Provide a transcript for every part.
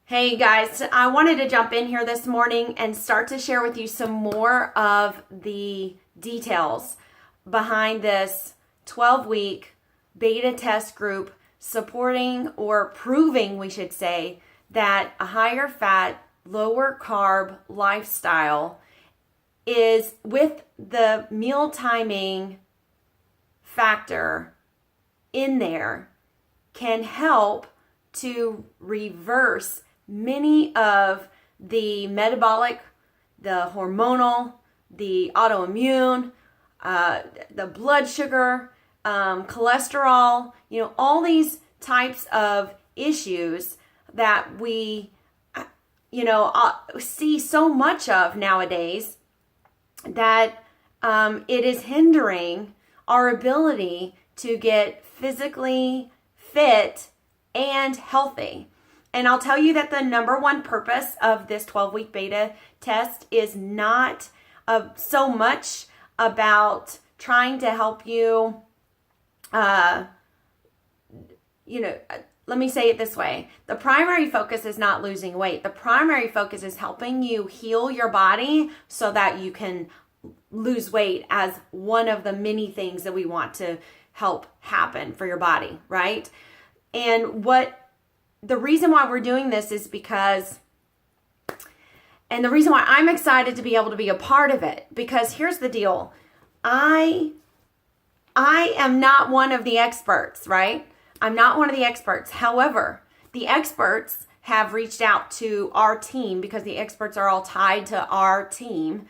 Hey guys, I wanted to jump in here this morning and start to share with you some more of the details behind this 12-week beta test group supporting or proving, we should say, that a higher fat, lower carb lifestyle is with the meal timing factor in there can help to reverse many of the metabolic, the hormonal, the autoimmune, the blood sugar, cholesterol, all these types of issues that we, see so much of nowadays that it is hindering our ability to get physically fit and healthy. And I'll tell you that the number one purpose of this 12-week beta test is not so much about trying to help you, let me say it this way. The primary focus is not losing weight. The primary focus is helping you heal your body so that you can lose weight as one of the many things that we want to help happen for your body, right? And the reason why we're doing this is because, and the reason why I'm excited to be able to be a part of it, because here's the deal. I am not one of the experts, right? I'm not one of the experts. However, the experts have reached out to our team because the experts are all tied to our team.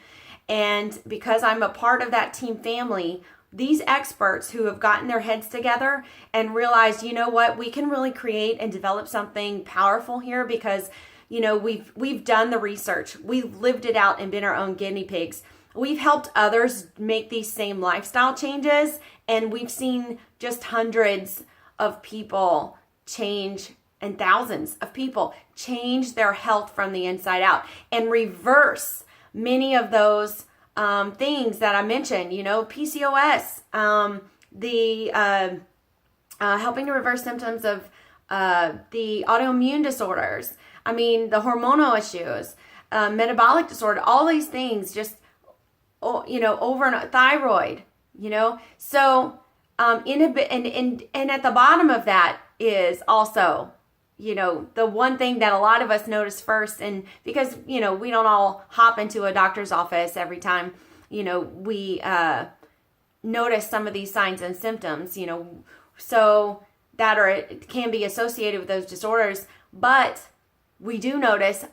And because I'm a part of that team family, these experts who have gotten their heads together and realized, you know what, we can really create and develop something powerful here because, we've done the research. We've lived it out and been our own guinea pigs. We've helped others make these same lifestyle changes, and we've seen just hundreds of people change and thousands of people change their health from the inside out and reverse many of those things that I mentioned, PCOS, helping to reverse symptoms of the autoimmune disorders. The hormonal issues, metabolic disorder, all these things, just, over and thyroid, So, and at the bottom of that is also, the one thing that a lot of us notice first, and because, we don't all hop into a doctor's office every time, we notice some of these signs and symptoms, so that can be associated with those disorders. But we do notice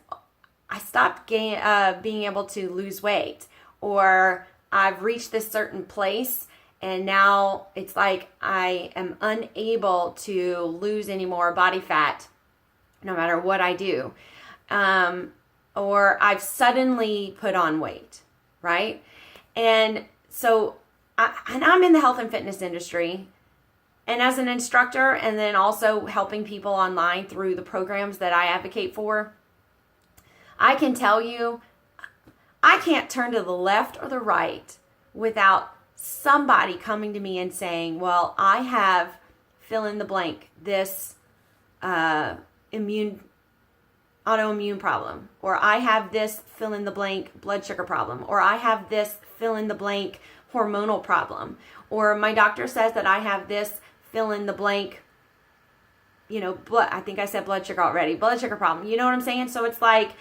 I stopped being able to lose weight, or I've reached this certain place and now it's like I am unable to lose any more body fat no matter what I do. Or I've suddenly put on weight, right? And so I'm in the health and fitness industry, and as an instructor, and then also helping people online through the programs that I advocate for, I can tell you, I can't turn to the left or the right without somebody coming to me and saying, well, I have fill in the blank, this autoimmune problem, or I have this fill in the blank blood sugar problem, or I have this fill in the blank hormonal problem, or my doctor says that I have this fill in the blank, I think I said blood sugar already, blood sugar problem. You know what I'm saying? So it's like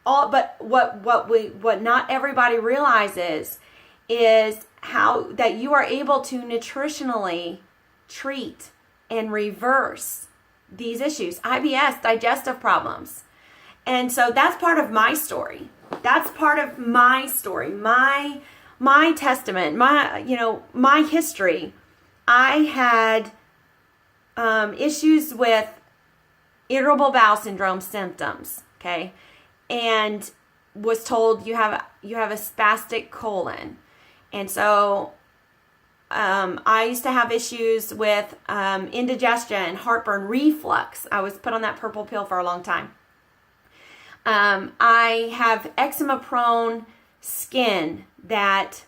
but what not everybody realizes is how that you are able to nutritionally treat and reverse these issues, IBS, digestive problems. And so that's part of my story. That's part of my story, my testament, my history. I had issues with irritable bowel syndrome symptoms, okay? And was told you have a spastic colon. And so I used to have issues with indigestion, heartburn, reflux. I was put on that purple pill for a long time. I have eczema-prone skin that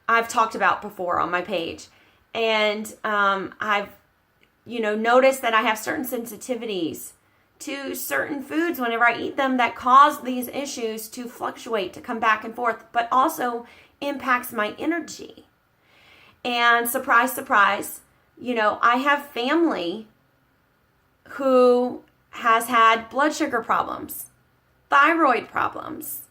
I've talked about before on my page. And I've, noticed that I have certain sensitivities to certain foods whenever I eat them that cause these issues to fluctuate, to come back and forth, but also impacts my energy. And surprise, surprise, I have family who has had blood sugar problems, thyroid problems,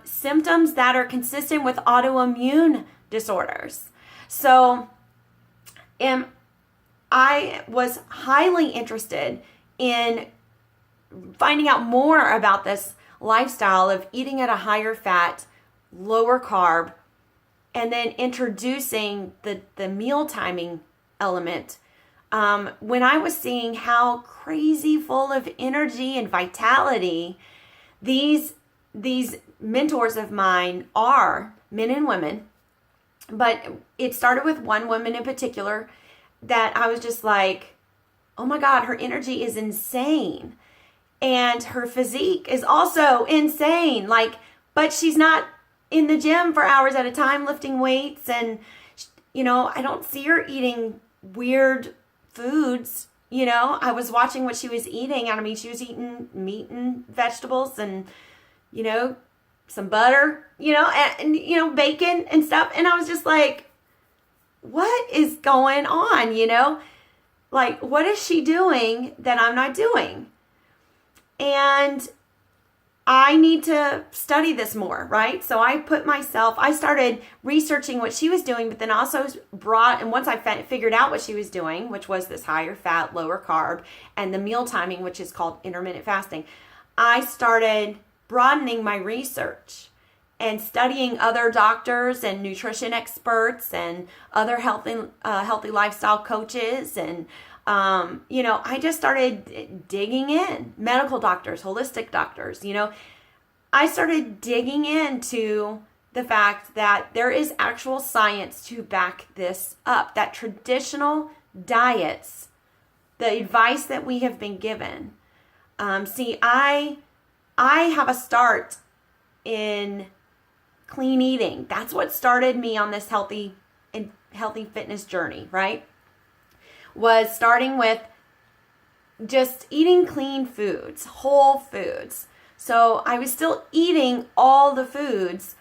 symptoms that are consistent with autoimmune disorders. So I was highly interested in finding out more about this lifestyle of eating at a higher fat, lower carb, and then introducing the meal timing element. When I was seeing how crazy full of energy and vitality these mentors of mine are, men and women, but it started with one woman in particular that I was just like, oh my God, her energy is insane. And her physique is also insane. But she's not in the gym for hours at a time lifting weights. And, I don't see her eating weird foods. I was watching what she was eating. And she was eating meat and vegetables and, some butter, and bacon and stuff. And I was just like, what is going on, what is she doing that I'm not doing? And I need to study this more, right? So I started researching what she was doing, but then also and once I figured out what she was doing, which was this higher fat, lower carb, and the meal timing, which is called intermittent fasting, I started broadening my research and studying other doctors and nutrition experts and other healthy lifestyle coaches. And, I just started digging in, medical doctors, holistic doctors, I started digging into the fact that there is actual science to back this up, that traditional diets, the advice that we have been given. I have a start in clean eating. That's what started me on this healthy fitness journey, right? Was starting with just eating clean foods, whole foods. So I was still eating all the foods,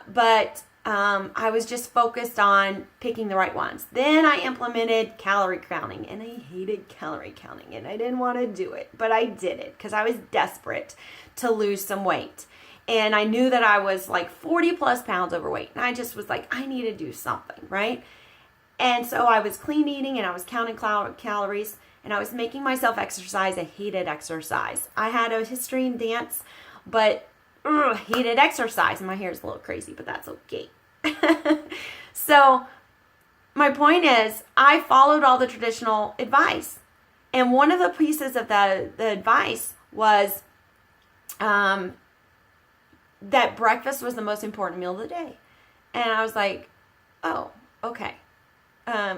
but I was just focused on picking the right ones. Then I implemented calorie counting, and I hated calorie counting, and I didn't want to do it, but I did it because I was desperate to lose some weight. And I knew that I was 40 plus pounds overweight, and I just was like, I need to do something, right? And so I was clean eating, and I was counting calories, and I was making myself exercise. I hated exercise. I had a history in dance, but hated exercise. And my hair is a little crazy, but that's okay. So my point is, I followed all the traditional advice. And one of the pieces of the advice was that breakfast was the most important meal of the day. And I was like, oh, okay.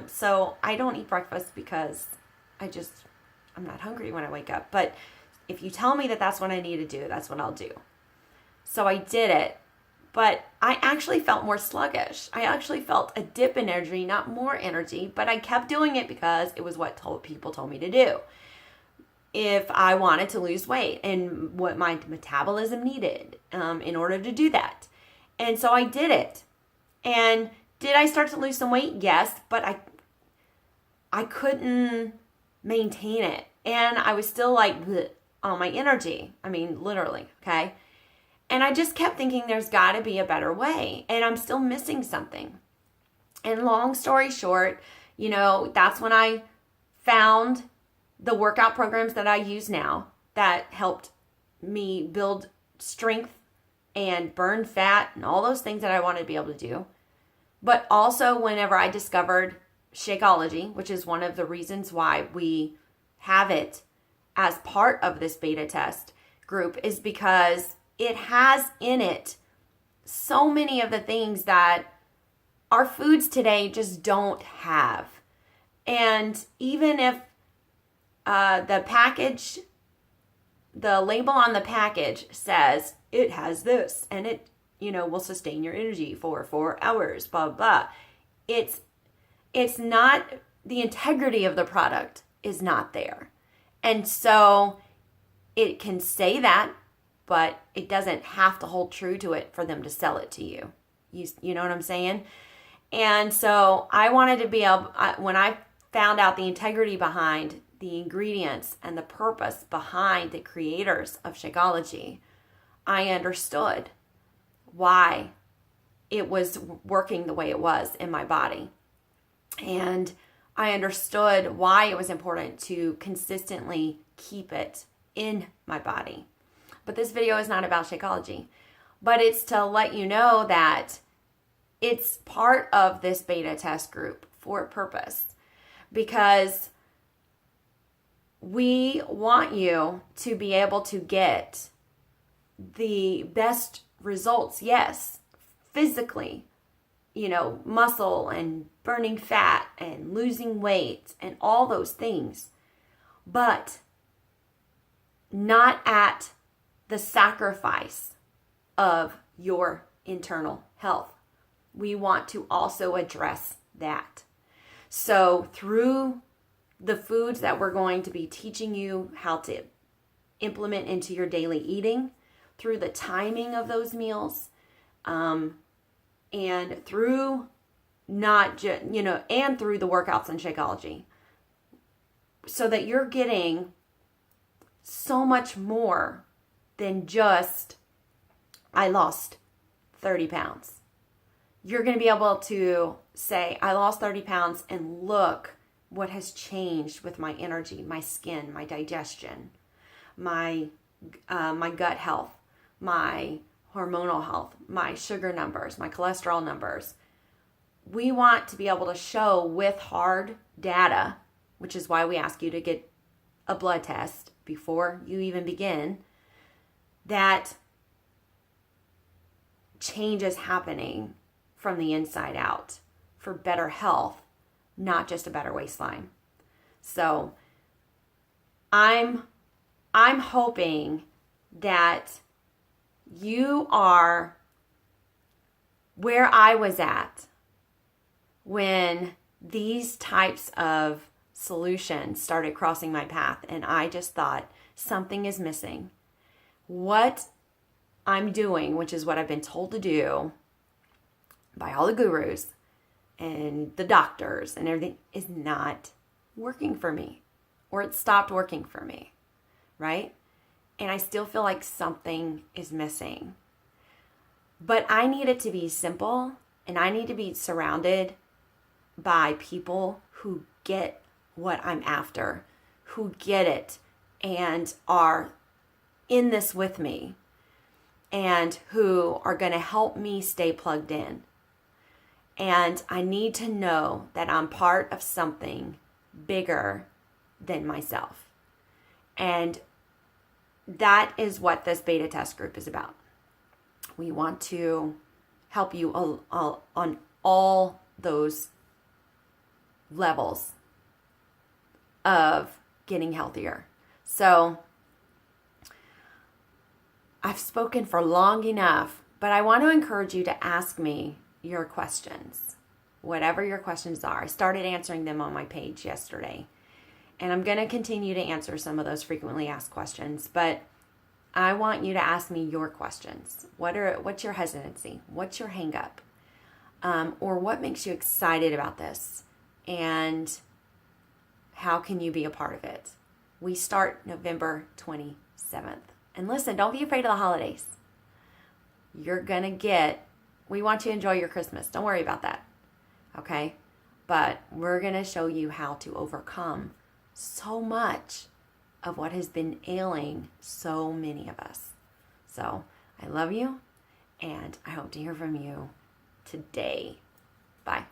So I don't eat breakfast because I'm not hungry when I wake up. But if you tell me that that's what I need to do, that's what I'll do. So I did it. But I actually felt more sluggish. I actually felt a dip in energy, not more energy. But I kept doing it because it was what people told me to do if I wanted to lose weight and what my metabolism needed in order to do that. And so I did it. And did I start to lose some weight? Yes, but I couldn't maintain it. And I was still on my energy. Literally, okay? And I just kept thinking there's got to be a better way. And I'm still missing something. And long story short, that's when I found the workout programs that I use now that helped me build strength and burn fat and all those things that I wanted to be able to do. But also whenever I discovered Shakeology, which is one of the reasons why we have it as part of this beta test group, is because it has in it so many of the things that our foods today just don't have. And even if the label on the package says it has this and it, will sustain your energy for 4 hours, blah, blah. It's not, the integrity of the product is not there. And so it can say that, but it doesn't have to hold true to it for them to sell it to you. You know what I'm saying? And so I wanted to be able, when I found out the integrity behind the ingredients and the purpose behind the creators of Shakeology, I understood why it was working the way it was in my body. And I understood why it was important to consistently keep it in my body. But this video is not about Shakeology, but it's to let you know that it's part of this beta test group for a purpose, because we want you to be able to get the best results, yes, physically, muscle and burning fat and losing weight and all those things, but not at the sacrifice of your internal health. We want to also address that. So through the foods that we're going to be teaching you how to implement into your daily eating, through the timing of those meals, and through and through the workouts in Shakeology, so that you're getting so much more than just, I lost 30 pounds. You're going to be able to say, I lost 30 pounds and look what has changed with my energy, my skin, my digestion, my gut health, my hormonal health, my sugar numbers, my cholesterol numbers. We want to be able to show with hard data, which is why we ask you to get a blood test before you even begin, that change is happening from the inside out for better health, not just a better waistline. So I'm hoping that you are where I was at when these types of solutions started crossing my path, and I just thought something is missing. What I'm doing, which is what I've been told to do by all the gurus and the doctors and everything, is not working for me, or it stopped working for me, right? And I still feel like something is missing. But I need it to be simple, and I need to be surrounded by people who get what I'm after, who get it and are in this with me, and who are going to help me stay plugged in. And I need to know that I'm part of something bigger than myself. And that is what this beta test group is about. We want to help you on all those levels of getting healthier. So I've spoken for long enough, but I want to encourage you to ask me your questions, whatever your questions are. I started answering them on my page yesterday, and I'm going to continue to answer some of those frequently asked questions, but I want you to ask me your questions. What's your hesitancy? What's your hang up? Or what makes you excited about this? And how can you be a part of it? We start November 27th. And listen, don't be afraid of the holidays. We want you to enjoy your Christmas. Don't worry about that. Okay? But we're going to show you how to overcome so much of what has been ailing so many of us. So I love you, and I hope to hear from you today. Bye.